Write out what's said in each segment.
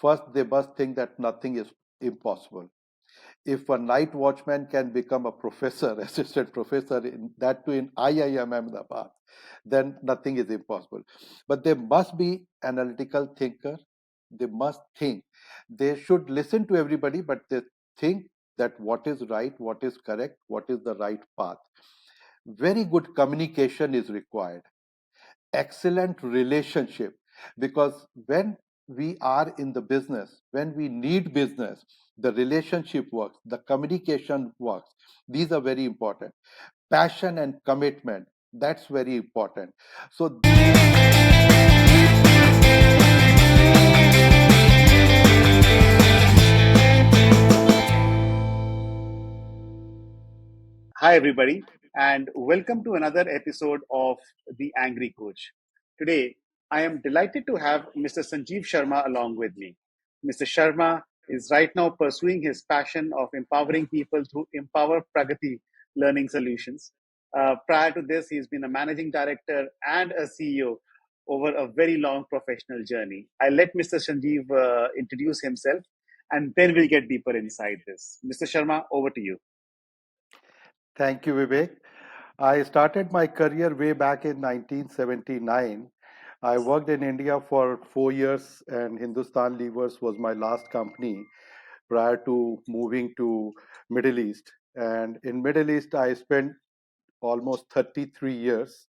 First, they must think that nothing is impossible. If a night watchman can become a professor, assistant professor, in that too in IIM Ahmedabad, then nothing is impossible. But they must be analytical thinker. They must think. They should listen to everybody, but they think that what is right, what is correct, what is the right path. Very good communication is required, excellent relationship, because when we are in the business, when we need business, the relationship works, the communication works. These are very important. Passion and commitment, that's very important. So Hi, everybody, and welcome to another episode of The Angry Coach. Today, I am delighted to have Mr. Sanjeev Sharma along with me. Mr. Sharma is right now pursuing his passion of empowering people through Empower Pragati learning solutions. Prior to this, he's been a managing director and a CEO over a very long professional journey. I'll let Mr. Sanjeev introduce himself, and then we'll get deeper inside this. Mr. Sharma, over to you. thank you, Vivek. I started my career way back in 1979. I worked in India for 4 years, and Hindustan Levers was my last company prior to moving to Middle East. And in Middle East, I spent almost 33 years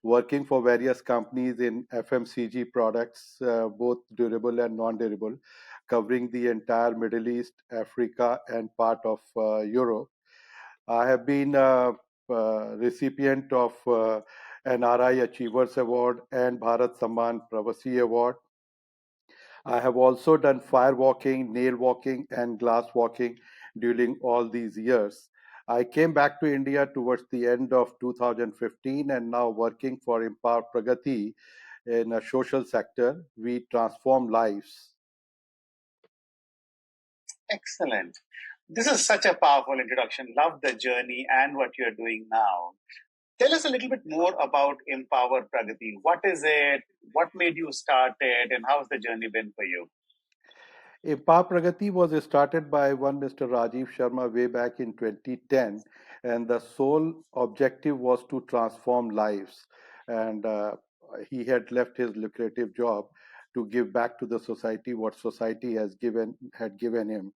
working for various companies in FMCG products, both durable and non-durable, covering the entire Middle East, Africa, and part of Europe. I have been a, recipient of NRI Achievers Award and Bharat Samman Pravasi Award. I have also done fire walking, nail walking, and glass walking during all these years. I came back to India towards the end of 2015 and now working for Empower Pragati in a social sector. We transform lives. Excellent. This is such a powerful introduction. Love the journey and what you're doing now. Tell us a little bit more about Empower Pragati. What is it? What made you start it? And how's the journey been for you? Empower Pragati was started by one Mr. Rajiv Sharma way back in 2010, and the sole objective was to transform lives. And he had left his lucrative job to give back to the society what society had given him.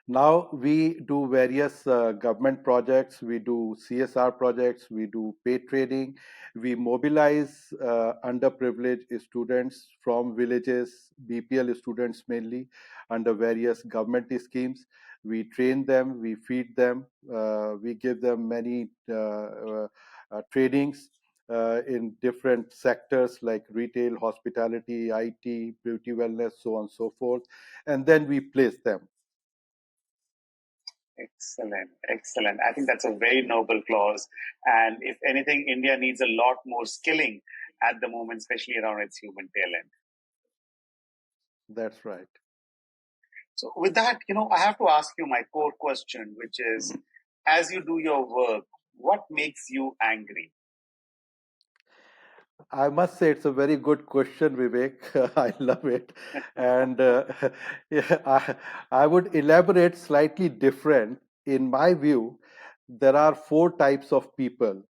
Now we do various government projects, we do CSR projects, we do paid training, we mobilize underprivileged students from villages, BPL students mainly, under various government schemes. We train them, we feed them, we give them many trainings in different sectors like retail, hospitality, IT, beauty, wellness, so on and so forth. And then we place them. Excellent. Excellent. I think that's a very noble clause. And if anything, India needs a lot more skilling at the moment, especially around its human talent. That's right. So, with that, I have to ask you my core question, which is as you do your work, what makes you angry? I must say it's a very good question, Vivek. I love it. And yeah, I would elaborate slightly different. In my view, there are four types of people,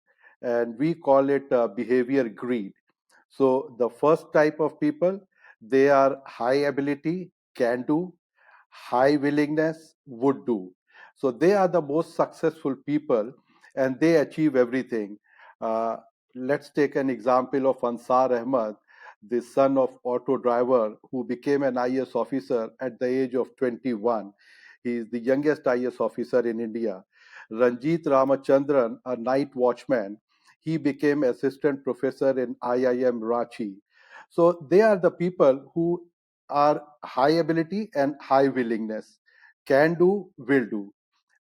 and we call it behavior greed. So, the first type of people, they are high ability, can do, high willingness, would do. So, they are the most successful people and they achieve everything. Uh, let's take an example of Ansar Ahmad, the son of auto driver who became an IS officer at the age of 21. He is the youngest IS officer in India. Ranjit Ramachandran, a night watchman, he became assistant professor in IIM Ranchi. So they are the people who are high ability and high willingness, can do, will do.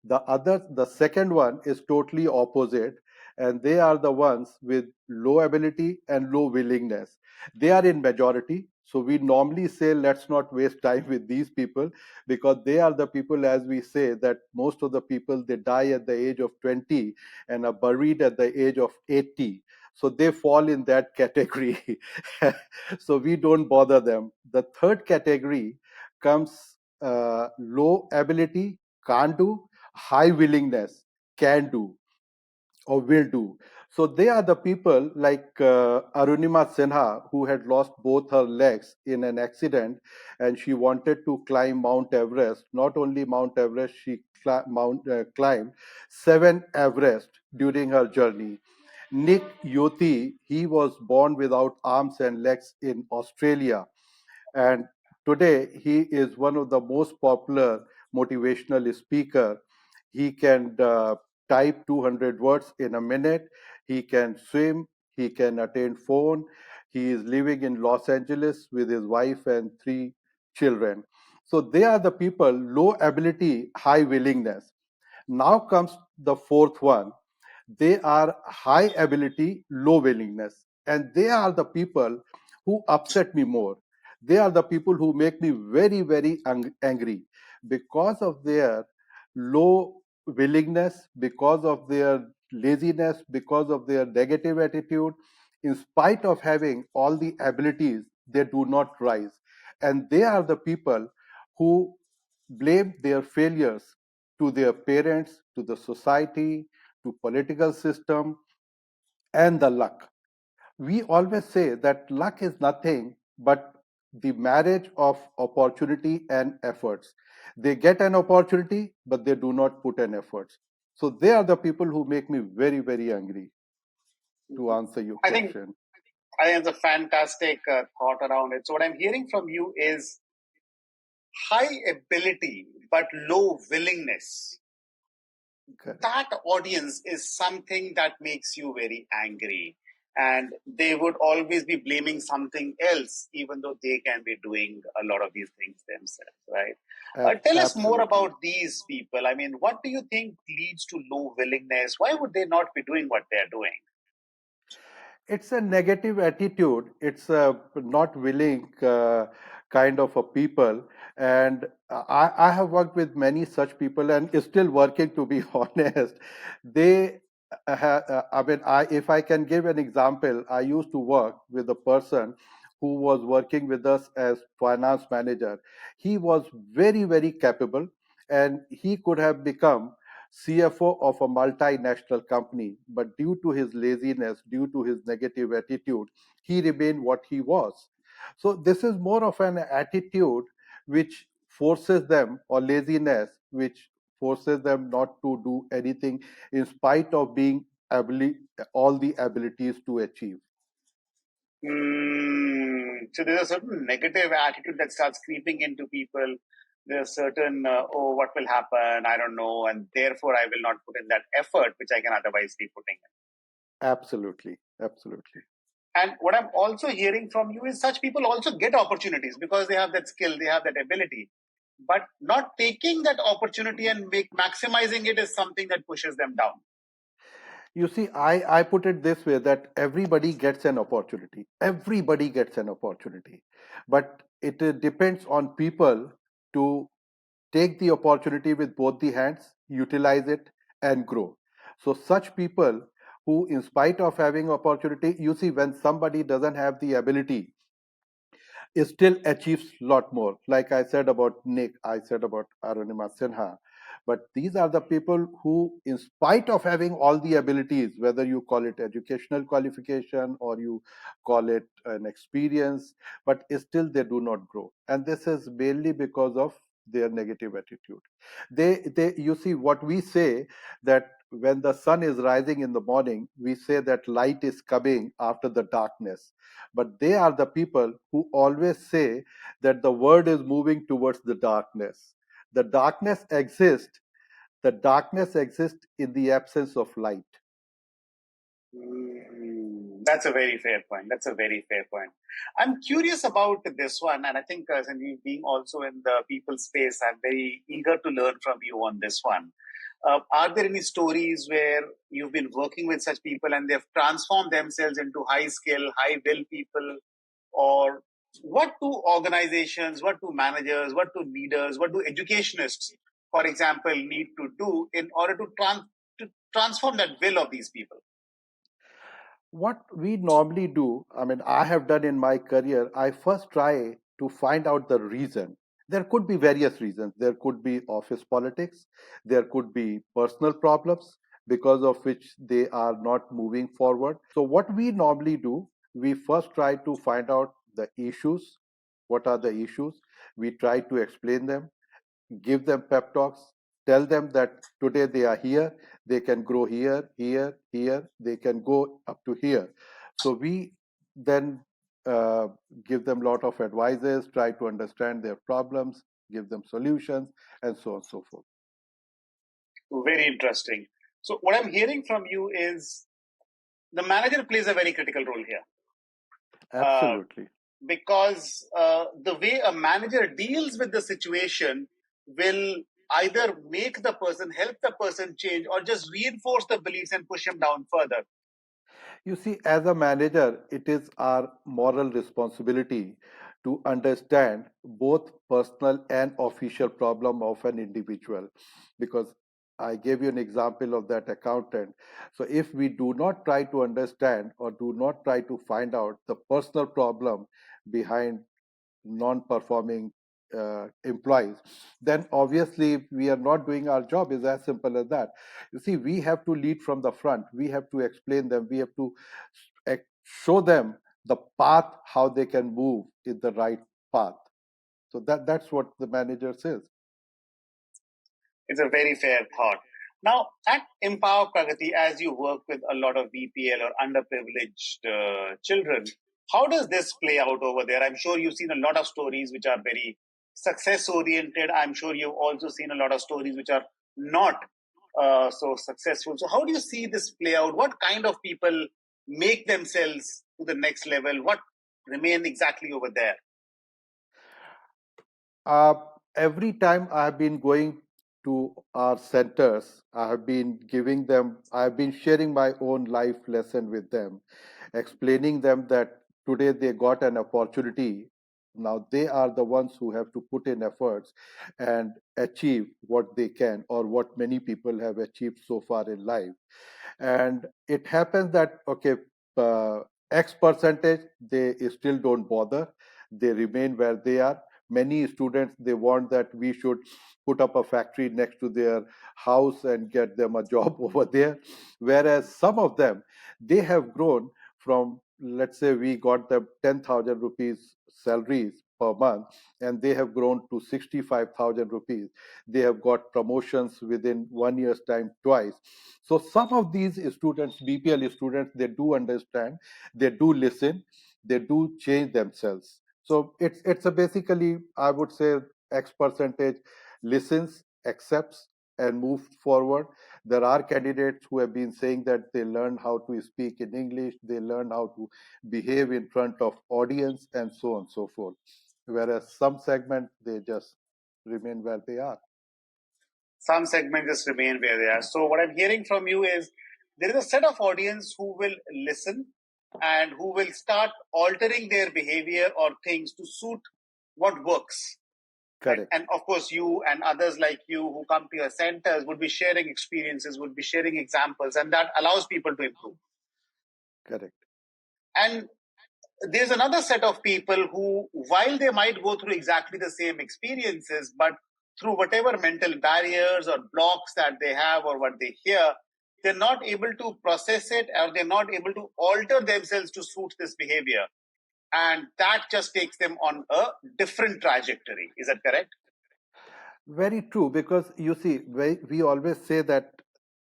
The second one is totally opposite, and they are the ones with low ability and low willingness. They are in majority, so we normally say let's not waste time with these people, because they are the people, as we say, that most of the people they die at the age of 20 and are buried at the age of 80. So they fall in that category. So we don't bother them. The third category comes low ability, can't do, high willingness, can do or will do. So they are the people like Arunima Sinha, who had lost both her legs in an accident, and she wanted to climb Mount Everest. Not only Mount Everest, she climbed seven Everest during her journey. Nick Yoti, he was born without arms and legs in Australia, and today he is one of the most popular motivational speaker. He can type 200 words in a minute. He can swim. He can attend phone. He is living in Los Angeles with his wife and three children. So they are the people, low ability, high willingness. Now comes the fourth one. They are high ability, low willingness. And they are the people who upset me more. They are the people who make me very, very angry because of their low willingness, because of their laziness, because of their negative attitude. In spite of having all the abilities, they do not rise. And they are the people who blame their failures to their parents, to the society, to political system, and the luck. We always say that luck is nothing but the marriage of opportunity and efforts. They get an opportunity, but they do not put an effort. So they are the people who make me very, very angry, to answer your I think question. I think it's a fantastic thought around it. So what I'm hearing from you is high ability but low willingness. Correct. That audience is something that makes you very angry, and they would always be blaming something else even though they can be doing a lot of these things themselves, right? Tell us more Absolutely. about these people. I mean, what do you think leads to low willingness? Why would they not be doing what they're doing? It's a negative attitude. It's a not willing kind of a people. And I have worked with many such people and is still working, to be honest. They I mean, if I can give an example, I used to work with a person who was working with us as finance manager. He was very, very capable, and he could have become CFO of a multinational company, but due to his laziness, due to his negative attitude, he remained what he was. So, this is more of an attitude which forces them, or laziness, which forces them not to do anything in spite of being all the abilities to achieve. So there's a certain negative attitude that starts creeping into people. There's certain, oh, what will happen? I don't know. And therefore, I will not put in that effort, which I can otherwise be putting in. Absolutely, absolutely. And what I'm also hearing from you is such people also get opportunities because they have that skill, they have that ability. But not taking that opportunity and maximizing it is something that pushes them down. You see, I put it this way, that everybody gets an opportunity. Everybody gets an opportunity. But it depends on people to take the opportunity with both the hands, utilize it, and grow. So, such people who, in spite of having opportunity, you see, when somebody doesn't have the ability, it still achieves a lot more. Like I said about Nick, I said about Arunima Sinha. But these are the people who, in spite of having all the abilities, whether you call it educational qualification or you call it an experience, but still they do not grow. And this is mainly because of their negative attitude. You see, what we say, that when the sun is rising in the morning, we say that light is coming after the darkness, but they are the people who always say that the world is moving towards the darkness. The darkness exists. The darkness exists in the absence of light. That's a very fair point. That's a very fair point. I'm curious about this one, and I think Sanjeev, being also in the people space, I'm very eager to learn from you on this one. Are there any stories where you've been working with such people and they've transformed themselves into high skill, high will people? Or what do organizations, what do managers, what do leaders, what do educationists, for example, need to do in order to transform that will of these people? What we normally do, I mean, I have done in my career, I first try to find out the reason. There could be various reasons. There could be office politics, there could be personal problems because of which they are not moving forward. So what we normally do, we first try to find out the issues. What are the issues? We try to explain them, give them pep talks, tell them that today they are here, they can grow here, here, here, they can go up to here. So we then uh, give them a lot of advices, try to understand their problems, give them solutions, and so on and so forth. Very interesting. So, what I'm hearing from you is the manager plays a very critical role here. Uh, Absolutely. because the way a manager deals with the situation will either make the person, help the person change, or just reinforce the beliefs and push him down further. You see, as a manager, it is our moral responsibility to understand both personal and official problem of an individual. Because I gave you an example of that accountant. So if we do not try to understand or do not try to find out the personal problem behind non-performing employees, then obviously we are not doing our job. Is as simple as that. You see, we have to lead from the front. We have to explain them. We have to show them the path how they can move in the right path. So that's what the manager says. It's a very fair thought. Now, at Empower Pragati, as you work with a lot of BPL or underprivileged children, how does this play out over there? I'm sure you've seen a lot of stories which are very success oriented. I'm sure you've also seen a lot of stories which are not so successful. So, how do you see this play out? What kind of people make themselves to the next level? What remain exactly over there? Uh, every time I have been going to our centers, I have been giving them, I have been sharing my own life lesson with them, explaining them that today they got an opportunity. Now they are the ones who have to put in efforts and achieve what they can or what many people have achieved so far in life. And it happens that okay, uh, x percentage they still don't bother, they remain where they are. Many students, they want that we should put up a factory next to their house and get them a job over there, whereas some of them, they have grown from, let's say we got them 10,000 rupees salaries per month, and they have grown to 65,000 rupees. They have got promotions within 1 year's time twice. So some of these students, BPL students, they do understand, they do listen, they do change themselves. So it's a basically, I would say, X percentage listens, accepts, and moves forward. There are candidates who have been saying that they learn how to speak in English, they learn how to behave in front of audience, and so on and so forth. Whereas some segment, they just remain where they are. Some segments just remain where they are. So what I'm hearing from you is there is a set of audience who will listen and who will start altering their behavior or things to suit what works. Right? Correct, And of course, you and others like you who come to your centers would be sharing experiences, would be sharing examples, and that allows people to improve. correct. And there's another set of people who, while they might go through exactly the same experiences, but through whatever mental barriers or blocks that they have or what they hear, they're not able to process it or they're not able to alter themselves to suit this behavior. And that just takes them on a different trajectory. Is that correct? Very true, because you see, we always say that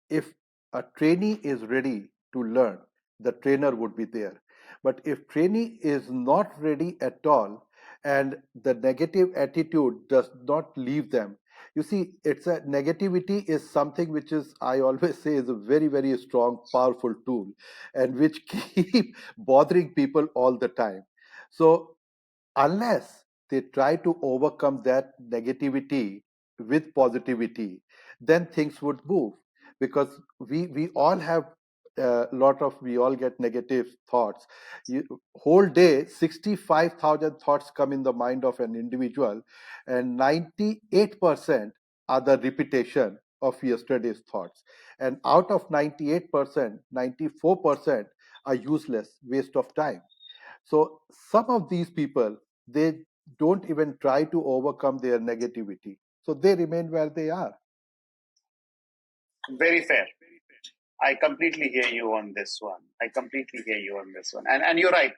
if a trainee is ready to learn, the trainer would be there. But if trainee is not ready at all and the negative attitude does not leave them, you see, it's a negativity is something which is, I always say, is a very, very strong, powerful tool and which keep bothering people all the time. So unless they try to overcome that negativity with positivity, then things would move. Because we all have a lot of, we all get negative thoughts. Whole day 65,000 thoughts come in the mind of an individual, and 98% are the repetition of yesterday's thoughts. And out of 98%, 94% a useless waste of time. So some of these people, they don't even try to overcome their negativity. So they remain where they are. Very fair. I completely hear you on this one. I completely hear you on this one. And you're right.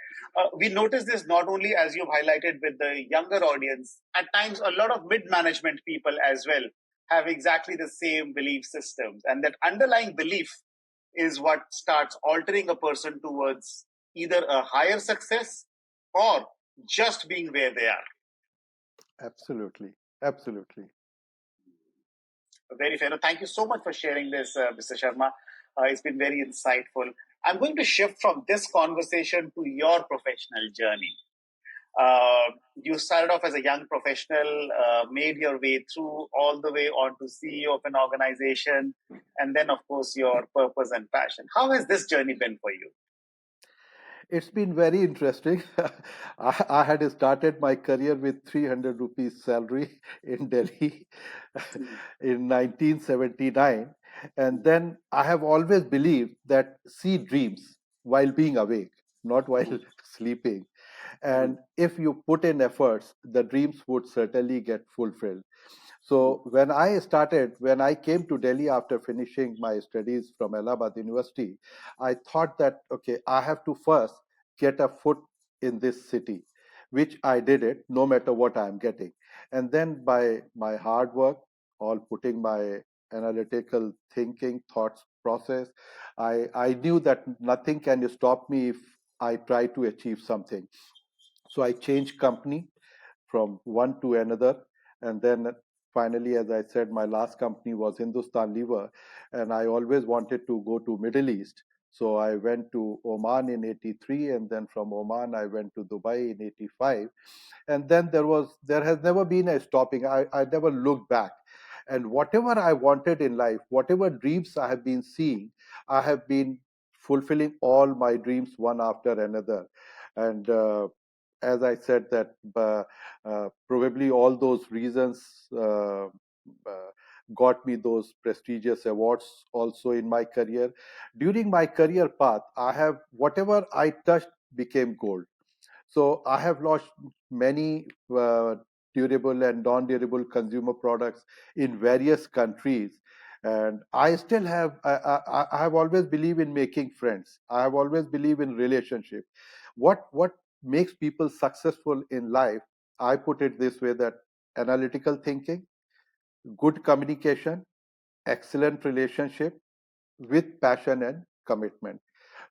We notice this not only as you've highlighted with the younger audience, at times a lot of mid management people as well have exactly the same belief systems. And that underlying belief is what starts altering a person towards either a higher success or just being where they are. Absolutely. Absolutely. Very fair. No, thank you so much for sharing this, Mr. Sharma. It's been very insightful. I'm going to shift from this conversation to your professional journey. You started off as a young professional, made your way through all the way on to CEO of an organization, and then, of course, your purpose and passion. How has this journey been for you? It's been very interesting. I had started my career with 300 rupees salary in Delhi in 1979. And then I have always believed that see dreams while being awake, not while sleeping. And if you put in efforts, the dreams would certainly get fulfilled. So when I came to Delhi after finishing my studies from Allahabad University, I thought that, okay, I have to first get a foot in this city, which I did it no matter what I'm getting. And then by my hard work, all putting my analytical thinking, thoughts process, I knew that nothing can stop me if I try to achieve something. So I changed company from one to another. And then finally, as I said, my last company was Hindustan Lever, and I always wanted to go to Middle East. So I went to Oman in 83, and then from Oman I went to Dubai in 85. And then there has never been a stopping. I never looked back. And whatever I wanted in life, whatever dreams I have been seeing, I have been fulfilling all my dreams one after another. And as I said, that probably all those reasons got me those prestigious awards also in my career. During my career path, I have whatever I touched became gold. So I have launched many durable and non-durable consumer products in various countries, and I still have. I have always believed in making friends. I have always believed in relationship. What makes people successful in life? I put it this way: that analytical thinking, good communication, excellent relationship with passion and commitment.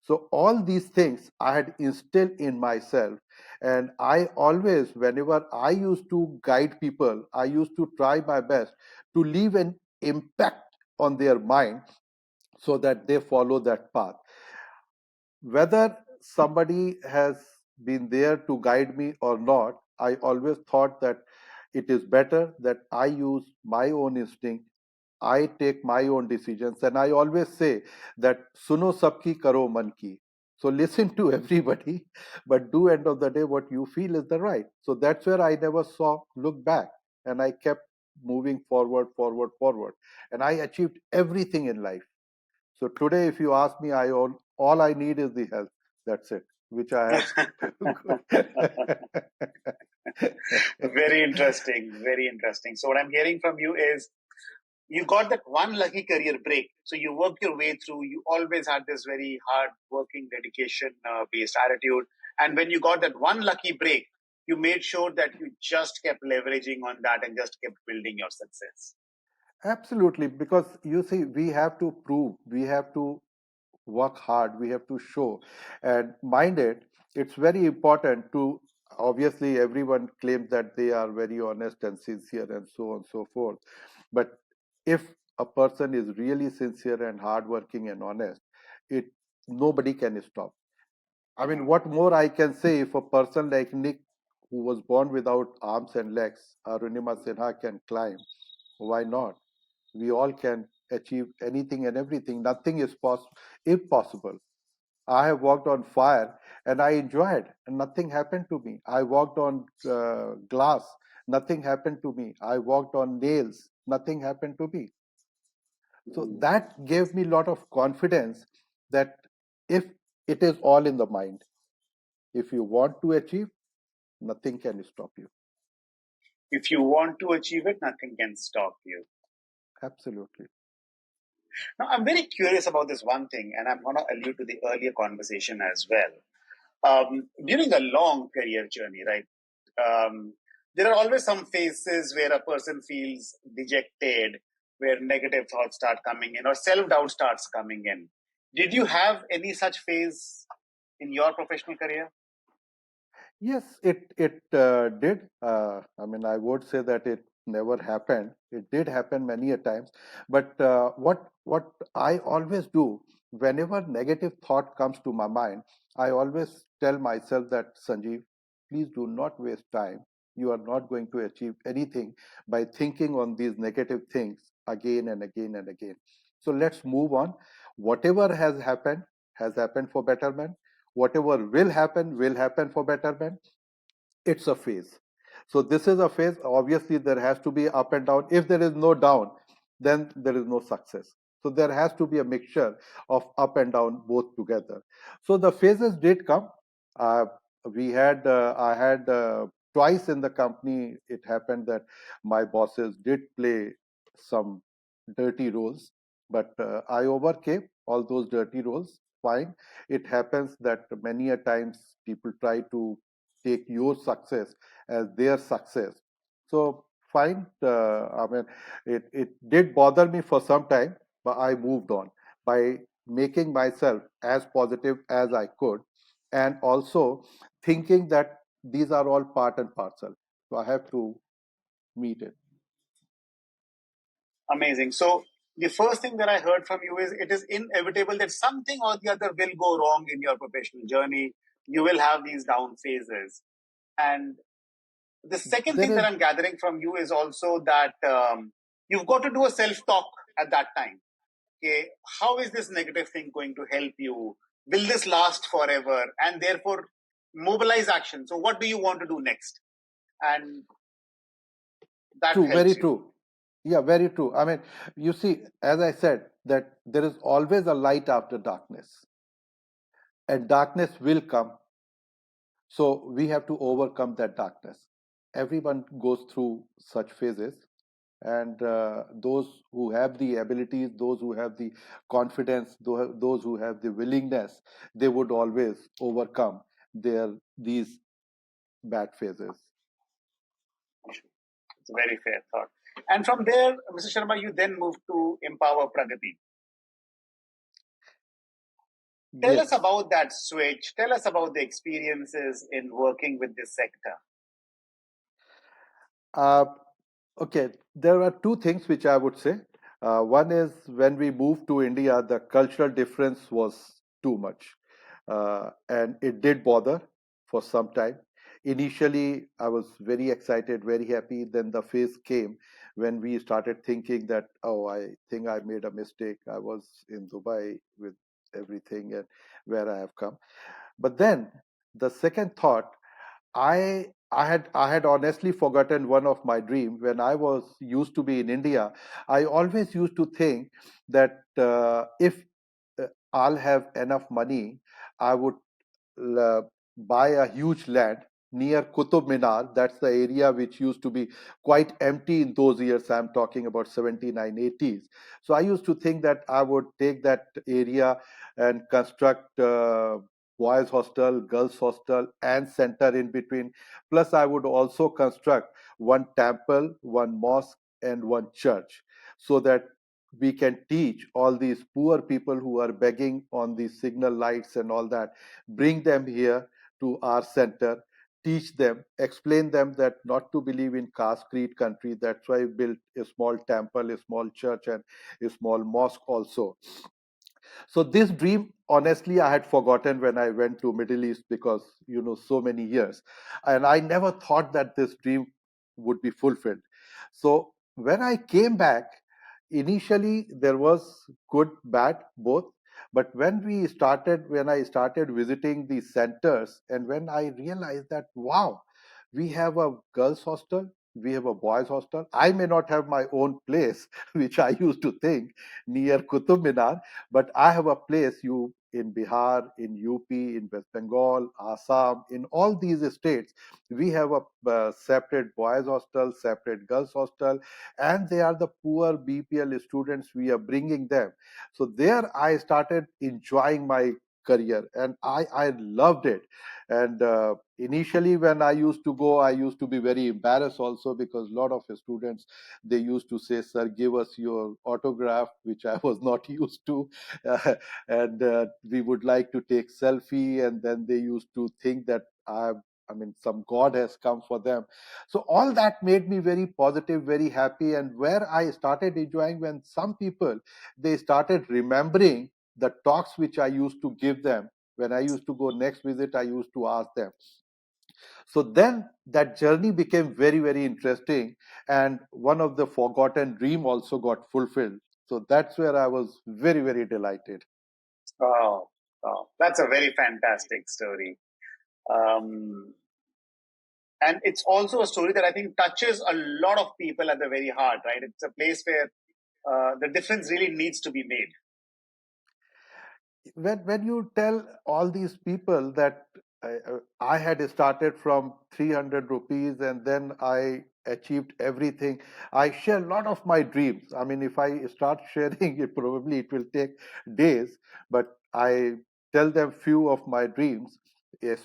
So all these things I had instilled in myself, and I always, whenever I used to guide people, I used to try my best to leave an impact on their mind so that they follow that path. Whether somebody has been there to guide me or not, I always thought that it is better that I use my own instinct. I take my own decisions, and I always say that suno sabki karo man ki. So listen to everybody, but do end of the day what you feel is the right. So that's where I never saw look back, and I kept moving forward, forward, forward, and I achieved everything in life. So today, if you ask me, all I need is the health. That's it, which I have. Very interesting. Very interesting. So, what I'm hearing from you is you got that one lucky career break. So, you worked your way through. You always had this very hard working, dedication based attitude. And when you got that one lucky break, you made sure that you just kept leveraging on that and just kept building your success. Absolutely, because you see, we have to prove, we have to work hard, we have to show. And mind it, it's very important to, obviously, everyone claims that they are very honest and sincere and so on and so forth. But if a person is really sincere and hardworking and honest, it nobody can stop. I mean, what more I can say if a person like Nick, who was born without arms and legs, Arunima Sinha can climb, why not? We all can achieve anything and everything. Nothing is impossible. I have walked on fire and I enjoyed, and nothing happened to me. I walked on glass, nothing happened to me. I walked on nails, nothing happened to me. So that gave me a lot of confidence that if It is all in the mind. If you want to achieve, nothing can stop you. If you want to achieve it, nothing can stop you. Absolutely. Now, I'm very curious about this one thing, and I'm going to allude to the earlier conversation as well. During a long career journey, right? There are always some phases where a person feels dejected, where negative thoughts start coming in, or self doubt starts coming in. Did you have any such phase in your professional career? Yes, it did. I mean, I would say that it never happened. It did happen many a times. But what I always do whenever negative thought comes to my mind, I always tell myself that Sanjeev, please do not waste time. You are not going to achieve anything by thinking on these negative things again and again and again. So let's move on. Whatever has happened for betterment. Whatever will happen for betterment. It's a phase. So this is a phase. Obviously there has to be up and down. If there is no down, then there is no success. So there has to be a mixture of up and down both together. So the phases did come. uh, we had I had twice in the company it happened that my bosses did play some dirty roles, but I overcame all those dirty roles fine. It happens that many a times people try to take your success as their success. So fine. I mean, it did bother me for some time, but I moved on by making myself as positive as I could, and also thinking that these are all part and parcel. So I have to meet it. Amazing. So, the first thing that I heard from you is it is inevitable that something or the other will go wrong in your professional journey. You will have these down phases. And the second There thing that is I'm gathering from you is also that you've got to do a self talk at that time. Okay, how is this negative thing going to help you? Will this last forever? And therefore, mobilize action. So, what do you want to do next? And that true, very helps you. true. Yeah, very true. I mean, you see, as I said, that there is always a light after darkness, and darkness will come. So we have to overcome that darkness. Everyone goes through such phases, and those who have the abilities, those who have the confidence, those who have the willingness, they would always overcome their these bad phases. It's a very fair thought. And from there, Mr. Sharma, you then moved to Empower Pragati. Tell us Yes. about that switch. Tell us about the experiences in working with this sector. Uh, okay, there are two things which I would say. One is when we moved to India, the cultural difference was too much, and it did bother for some time. Initially, I was very excited, very happy. Then the phase came when we started thinking that, oh, I think I made a mistake. I was in Dubai with everything and where I have come. But then the second thought, I had honestly forgotten one of my dream when I was used to be in India. I always used to think that if I'll have enough money, I would buy a huge land near Qutub Minar. That's the area which used to be quite empty in those years. I'm talking about 79, 80s. So I used to think that I would take that area and construct boys hostel, girls hostel, and center in between. Plus, I would also construct one temple, one mosque, and one church, so that we can teach all these poor people who are begging on the signal lights and all that, bring them here to our center, teach them, explain them that not to believe in caste creed country. That's why we built a small temple, a small church, and a small mosque also. So this dream, honestly, I had forgotten when I went to Middle East, because so many years, and I never thought that this dream would be fulfilled. So when I came back, initially there was good, bad, both. But when I started visiting the centers, and when I realized that, wow, we have a girls' hostel, we have a boys' hostel. I may not have my own place, which I used to think near Qutub Minar, but I have a place. in Bihar, in UP, in West Bengal, Assam, in all these states, we have a separate boys hostel, separate girls hostel, and they are the poor BPL students. We are bringing them. So there, I started enjoying my career, and I loved it. And initially, when I used to go, I used to be very embarrassed also, because a lot of students, they used to say, "Sir, give us your autograph," which I was not used to. And we would like to take selfie, and then they used to think that I mean, some god has come for them. So all that made me very positive, very happy. And where I started enjoying, when some people, they started remembering the talks which I used to give them. When I used to go next visit, I used to ask them. So then that journey became very, very interesting. And one of the forgotten dream also got fulfilled. So that's where I was very, very delighted. Oh, oh, that's a very fantastic story. Um, and it's also a story that I think touches a lot of people at the very heart, right? It's a place where the difference really needs to be made. When you tell all these people that I had started from 300 rupees, and then I achieved everything, I share a lot of my dreams. I mean, if I start sharing it, probably it will take days, but I tell them few of my dreams,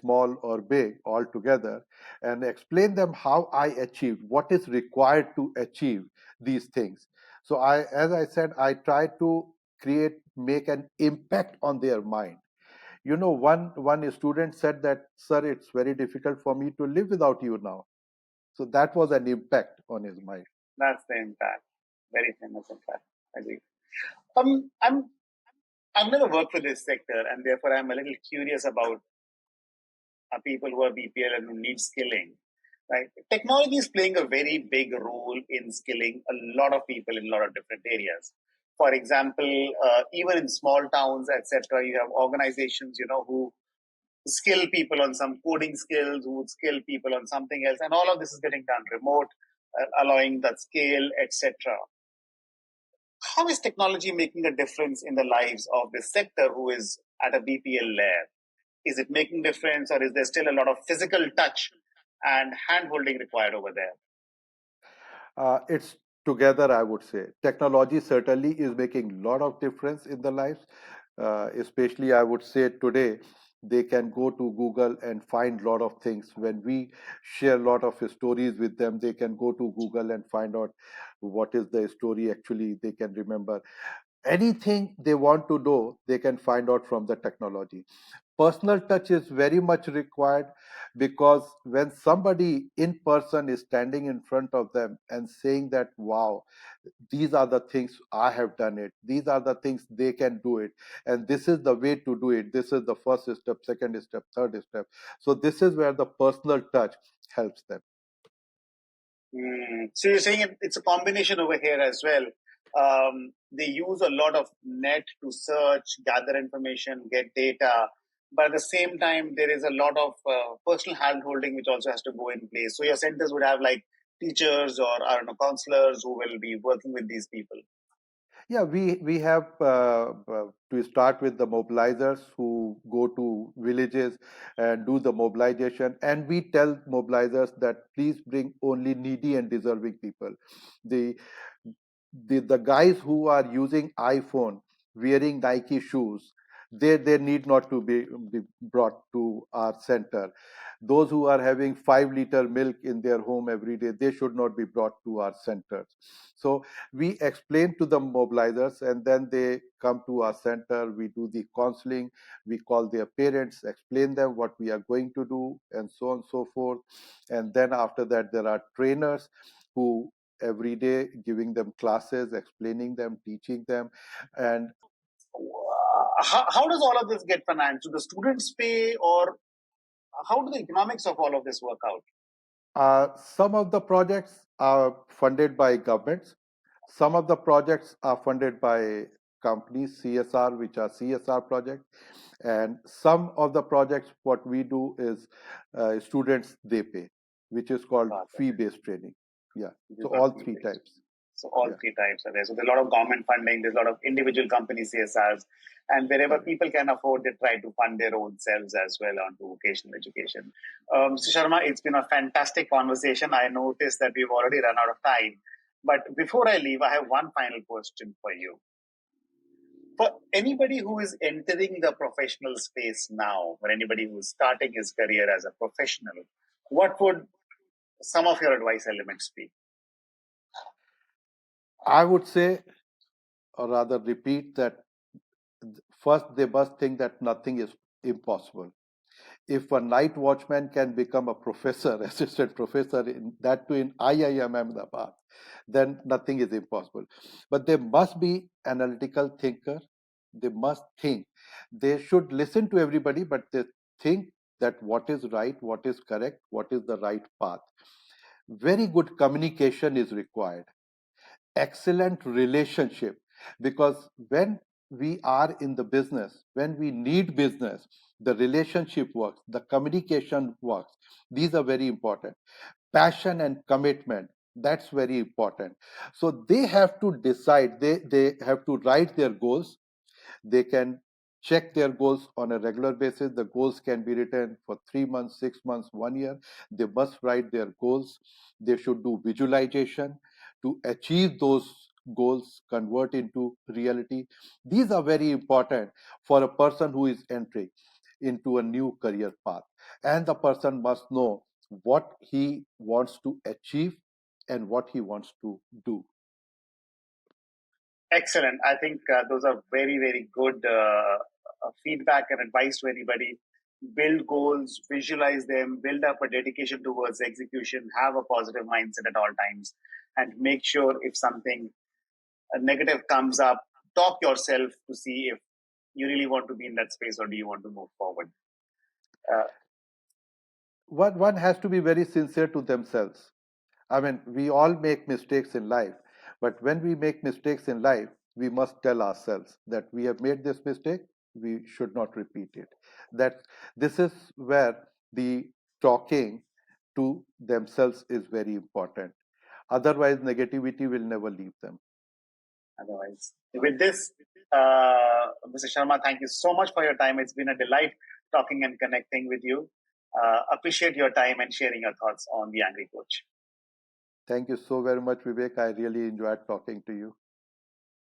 small or big, all together, and explain them how I achieved, what is required to achieve these things. So as I said, I try to make an impact on their mind. One student said that, "Sir, it's very difficult for me to live without you now." So that was an impact on his mind. That's the impact. Very famous impact. I agree. I'm I've never worked with this sector, and therefore I'm a little curious about people who are BPL and who need skilling. Right, technology is playing a very big role in skilling a lot of people in a lot of different areas. For example, even in small towns, etc., you have organizations, who skill people on some coding skills, who would skill people on something else, and all of this is getting done remote, allowing that scale, etc. How is technology making a difference in the lives of this sector who is at a BPL layer? Is it making difference, or is there still a lot of physical touch and hand holding required over there? It's together, I would say. Technology certainly is making a lot of difference in the lives. Especially, I would say today, they can go to Google and find a lot of things. When we share a lot of stories with them, they can go to Google and find out what is the story actually. They can remember anything they want to know, they can find out from the technology. Personal touch is very much required, because when somebody in person is standing in front of them and saying that, "Wow, these are the things I have done it, these are the things they can do it, and this is the way to do it, this is the first step, second step, third step." So this is where the personal touch helps them. So you're saying it's a combination over here as well. They use a lot of net to search, gather information, get data, but at the same time, there is a lot of personal hand holding which also has to go in place. So your centers would have like teachers or I don't know counselors who will be working with these people. Yeah, we have to start with the mobilizers who go to villages and do the mobilization, and we tell mobilizers that please bring only needy and deserving people. The the guys who are using iPhone, wearing Nike shoes, they need not to be brought to our center. Those who are having 5 liter milk in their home every day, they should not be brought to our centers. So we explain to the mobilizers, and then they come to our center. We do the counseling, we call their parents, explain them what we are going to do, and so on and so forth. And then after that, there are trainers who every day giving them classes, explaining them, teaching them. And How does all of this get financed? Do the students pay, or how do the economics of all of this work out? some of the projects are funded by governments. Some of the projects are funded by companies, CSR, which are CSR projects. And some of the projects, what we do is students, they pay, which is called Got it. fee based training. Yeah. Which So is not all fee three based. types. So all Yeah, three types are there. So there's a lot of government funding, there's a lot of individual company CSRs, and wherever correct. people can afford, they try to fund their own selves as well onto vocational education. Mr. Sharma, it's been a fantastic conversation. I noticed that we've already run out of time. But before I leave, I have one final question for you. For anybody who is entering the professional space now, or anybody who's starting his career as a professional, what would some of your advice elements be? I would say, or rather repeat, that first they must think that nothing is impossible. If a night watchman can become a professor, assistant professor, in that too in IIM Ahmedabad, then nothing is impossible. But they must be analytical thinker. They must think. They should listen to everybody, but they think that what is right, what is correct, what is the right path. Very good communication is required, excellent relationship, because when we are in the business, when we need business, the relationship works, the communication works. These are very important. Passion and commitment, that's very important. So they have to decide, they have to write their goals. They can check their goals on a regular basis. The goals can be written for 3 months, 6 months, 1 year. They must write their goals. They should do visualization to achieve those goals, convert into reality. These are very important for a person who is entering into a new career path. And the person must know what he wants to achieve and what he wants to do. Excellent. I think those are very, very good feedback and advice to anybody. Build goals, visualize them, build up a dedication towards execution, have a positive mindset at all times, and make sure if something negative comes up, talk yourself to see if you really want to be in that space or do you want to move forward. Uh, One has to be very sincere to themselves. I mean, we all make mistakes in life, but when we make mistakes in life, we must tell ourselves that we have made this mistake, we should not repeat it. That this is where the talking to themselves is very important. Otherwise, negativity will never leave them. Otherwise, with this, Mr. Sharma, thank you so much for your time. It's been a delight talking and connecting with you. Appreciate your time and sharing your thoughts on the Angry Coach. Thank you so very much, Vivek. I really enjoyed talking to you.